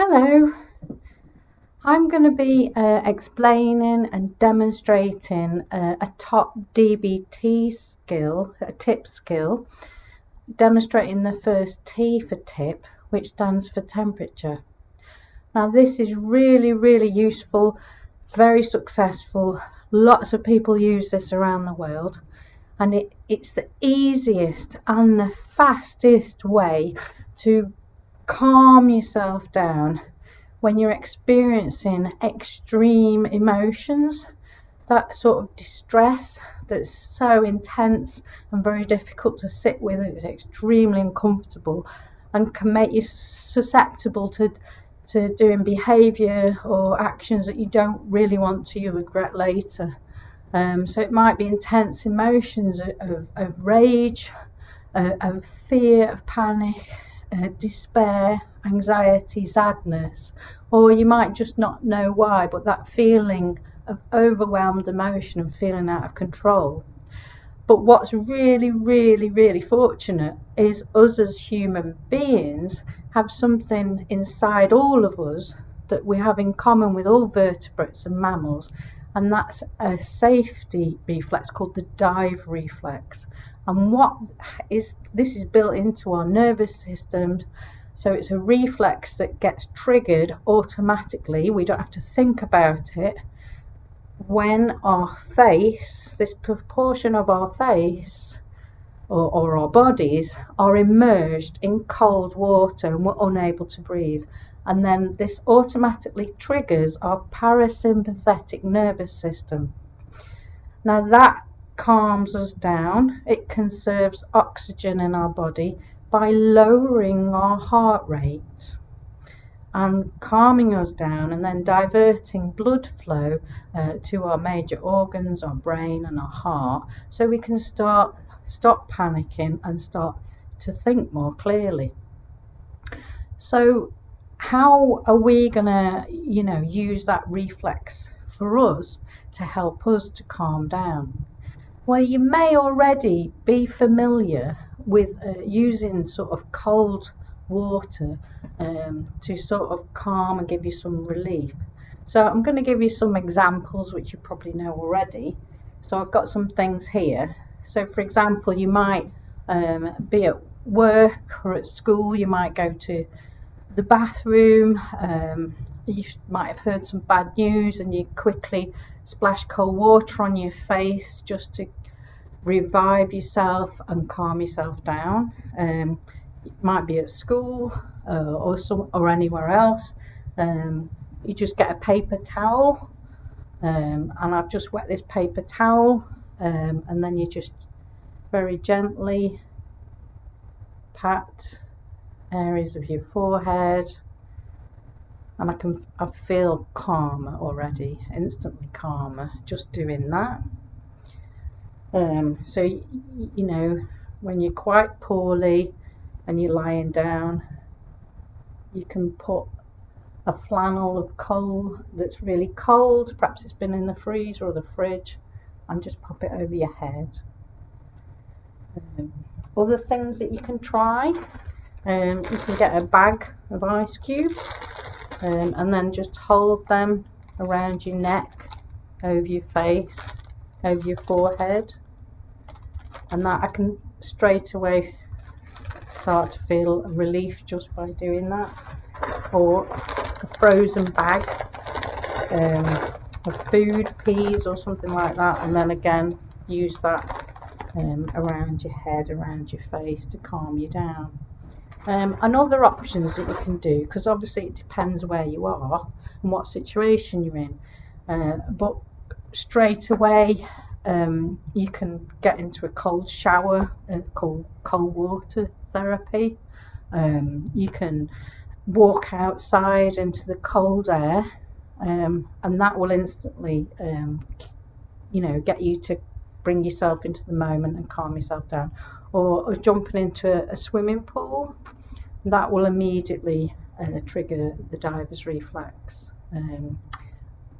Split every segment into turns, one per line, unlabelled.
Hello, I'm going to be explaining and demonstrating a top DBT skill, a TIPP skill, demonstrating the first T for TIPP, which stands for temperature. Now this is really useful, very successful. Lots of people use this around the world, and it's the easiest and the fastest way to calm yourself down when you're experiencing extreme emotions, that sort of distress that's so intense and very difficult to sit with. It's extremely uncomfortable and can make you susceptible to doing behaviour or actions that you don't really want to, you regret later. So it might be intense emotions of rage, of fear, of panic, despair, anxiety, sadness, or you might just not know why, but that feeling of overwhelmed emotion and feeling out of control. But what's really fortunate is us as human beings have something inside all of us that we have in common with all vertebrates and mammals, and that's a safety reflex called the dive reflex. And this is built into our nervous system, so it's a reflex that gets triggered automatically. We don't have to think about it when our face, this proportion of our face or our bodies, are immersed in cold water and we're unable to breathe. And then this automatically triggers our parasympathetic nervous system. Now that calms us down. It conserves oxygen in our body by lowering our heart rate and calming us down, and then diverting blood flow to our major organs, our brain and our heart, so we can stop panicking and start to think more clearly. So how are we gonna use that reflex for us to help us to calm down? Well, you may already be familiar with using sort of cold water to sort of calm and give you some relief. So I'm going to give you some examples which you probably know already. So I've got some things here. So for example, you might be at work or at school, you might go to the bathroom, you might have heard some bad news and you quickly splash cold water on your face just to revive yourself and calm yourself down. It might be at school or anywhere else. You just get a paper towel, and I've just wet this paper towel, and then you just very gently pat areas of your forehead, and I feel calmer already, instantly calmer just doing that. So you know, when you're quite poorly and you're lying down, you can put a flannel of coal that's really cold, perhaps it's been in the freezer or the fridge, and just pop it over your head. Other things that you can try, you can get a bag of ice cubes, and then just hold them around your neck, over your face, over your forehead, and that I can straight away start to feel a relief just by doing that. Or a frozen bag of food, peas or something like that, and then again use that around your head, around your face to calm you down. And other options that you can do, because obviously it depends where you are and what situation you're in, but straight away you can get into a cold shower called cold water therapy. You can walk outside into the cold air, and that will instantly get you to bring yourself into the moment and calm yourself down. Or jumping into a swimming pool, that will immediately trigger the diver's reflex.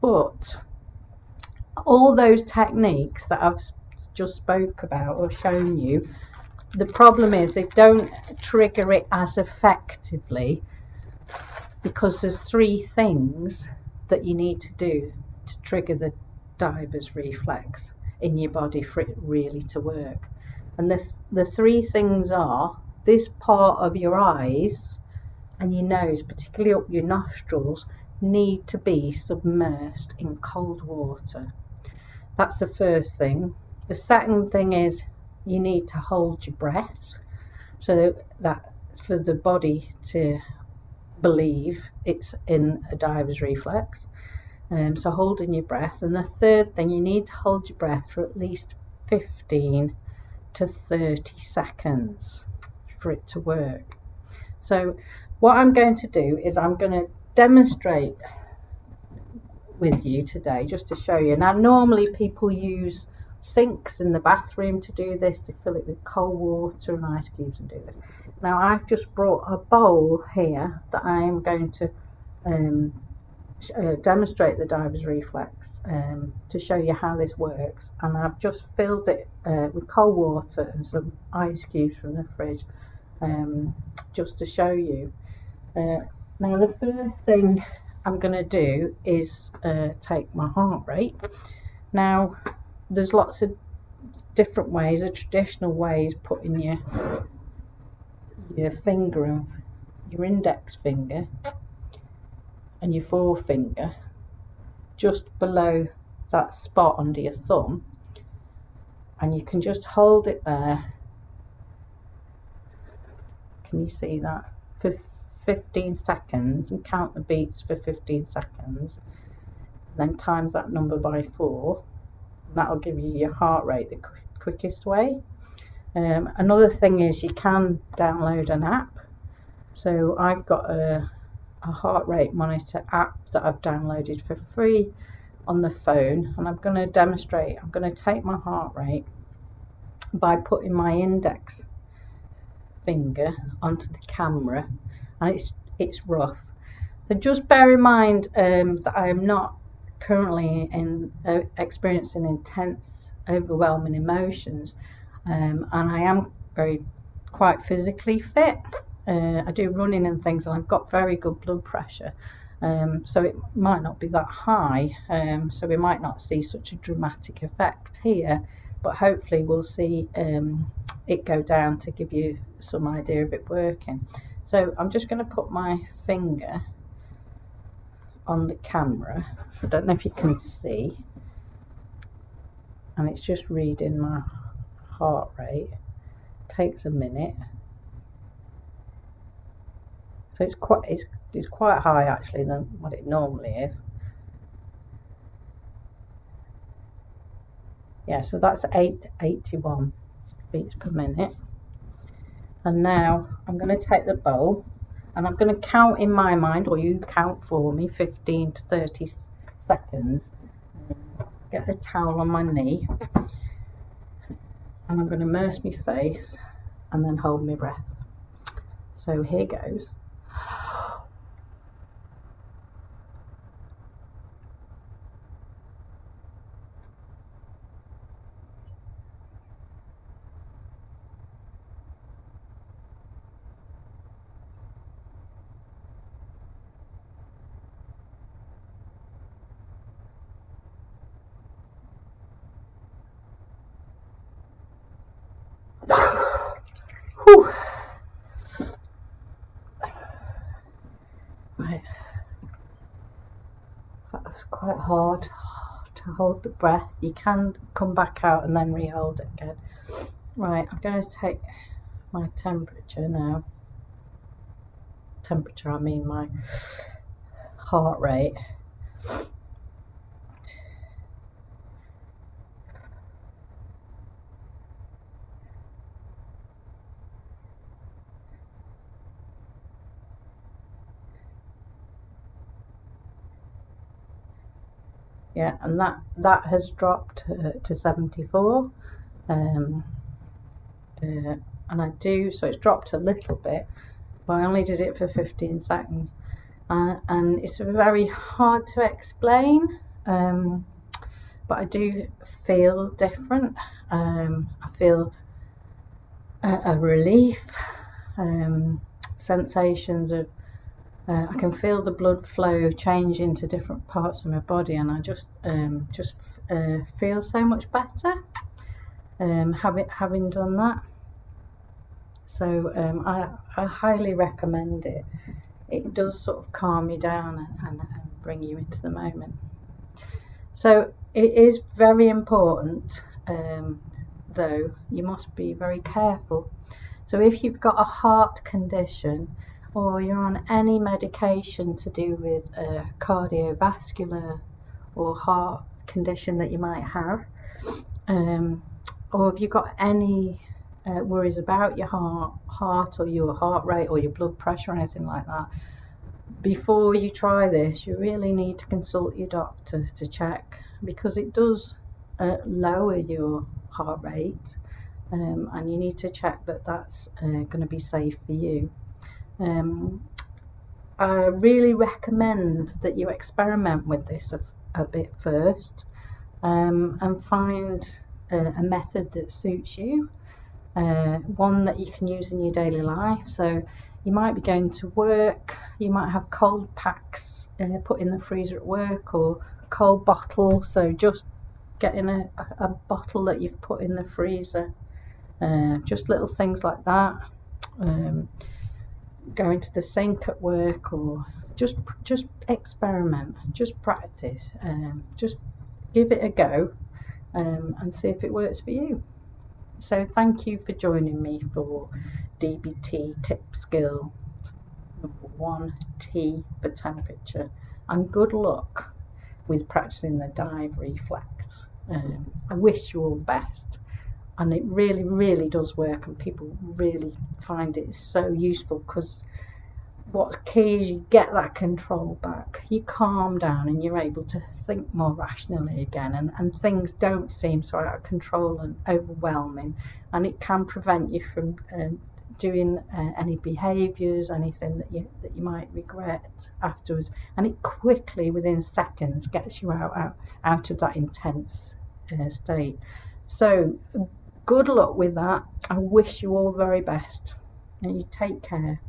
But all those techniques that I've just spoke about or shown you, the problem is they don't trigger it as effectively because there's 3 things that you need to do to trigger the diver's reflex in your body for it really to work. And the 3 things are: this part of your eyes and your nose, particularly up your nostrils, need to be submerged in cold water. That's the first thing. The second thing is you need to hold your breath, so that for the body to believe it's in a diver's reflex. So holding your breath. And the third thing, you need to hold your breath for at least 15 to 30 seconds for it to work. So what I'm going to do is I'm going to demonstrate with you today, just to show you. Now, normally people use sinks in the bathroom to do this, to fill it with cold water and ice cubes and do this. Now, I've just brought a bowl here that I am going to demonstrate the diver's reflex to show you how this works. And I've just filled it with cold water and some ice cubes from the fridge, just to show you. Now, the first thing I'm going to do is take my heart rate. Now, there's lots of different ways. The traditional way is putting your finger and your index finger and your forefinger just below that spot under your thumb, and you can just hold it there. Can you see that? For 15 seconds, and count the beats for 15 seconds, then times that number by 4. That'll give you your heart rate the quickest way. Another thing is you can download an app. So I've got a heart rate monitor app that I've downloaded for free on the phone, and I'm going to demonstrate. I'm going to take my heart rate by putting my index finger onto the camera, and it's rough. So just bear in mind that I am not currently experiencing intense, overwhelming emotions, and I am quite physically fit. I do running and things, and I've got very good blood pressure, so it might not be that high, so we might not see such a dramatic effect here, but hopefully we'll see it go down to give you some idea of it working. So I'm just going to put my finger on the camera. I don't know if you can see, and it's just reading my heart rate. It takes a minute, so it's quite high actually than what it normally is. Yeah, so that's 881 beats per minute. And now I'm going to take the bowl, and I'm going to count in my mind, or you count for me, 15 to 30 seconds. Get a towel on my knee, and I'm going to immerse my face and then hold my breath. So here goes. Whew. Right. That was quite hard to hold the breath. You can come back out and then re-hold it again. Right, I'm going to take my temperature now. Temperature, I mean my heart rate. Yeah, and that has dropped to 74, and so it's dropped a little bit, but I only did it for 15 seconds, and it's very hard to explain, but I do feel different. I feel a relief, sensations of I can feel the blood flow change into different parts of my body, and I just feel so much better having done that. So I highly recommend it. It does sort of calm you down and bring you into the moment. So it is very important, though, you must be very careful. So if you've got a heart condition, or you're on any medication to do with cardiovascular or heart condition that you might have, or if you've got any worries about your heart or your heart rate or your blood pressure or anything like that, before you try this, you really need to consult your doctor to check, because it does lower your heart rate, and you need to check that that's going to be safe for you. I really recommend that you experiment with this a bit first, and find a method that suits you, one that you can use in your daily life. So you might be going to work, you might have cold packs put in the freezer at work, or a cold bottle, so just getting a bottle that you've put in the freezer, just little things like that. Going to the sink at work, or just experiment, just practice, just give it a go, and see if it works for you. So thank you for joining me for DBT tip skill number 1, T for temperature, and good luck with practicing the dive reflex. I wish you all the best, and it really does work, and people really find it so useful, because what's key is you get that control back, you calm down, and you're able to think more rationally again, and things don't seem so out of control and overwhelming, and it can prevent you from doing any behaviours, anything that you might regret afterwards, and it quickly, within seconds, gets you out of that intense state. So good luck with that. I wish you all the very best, and you take care.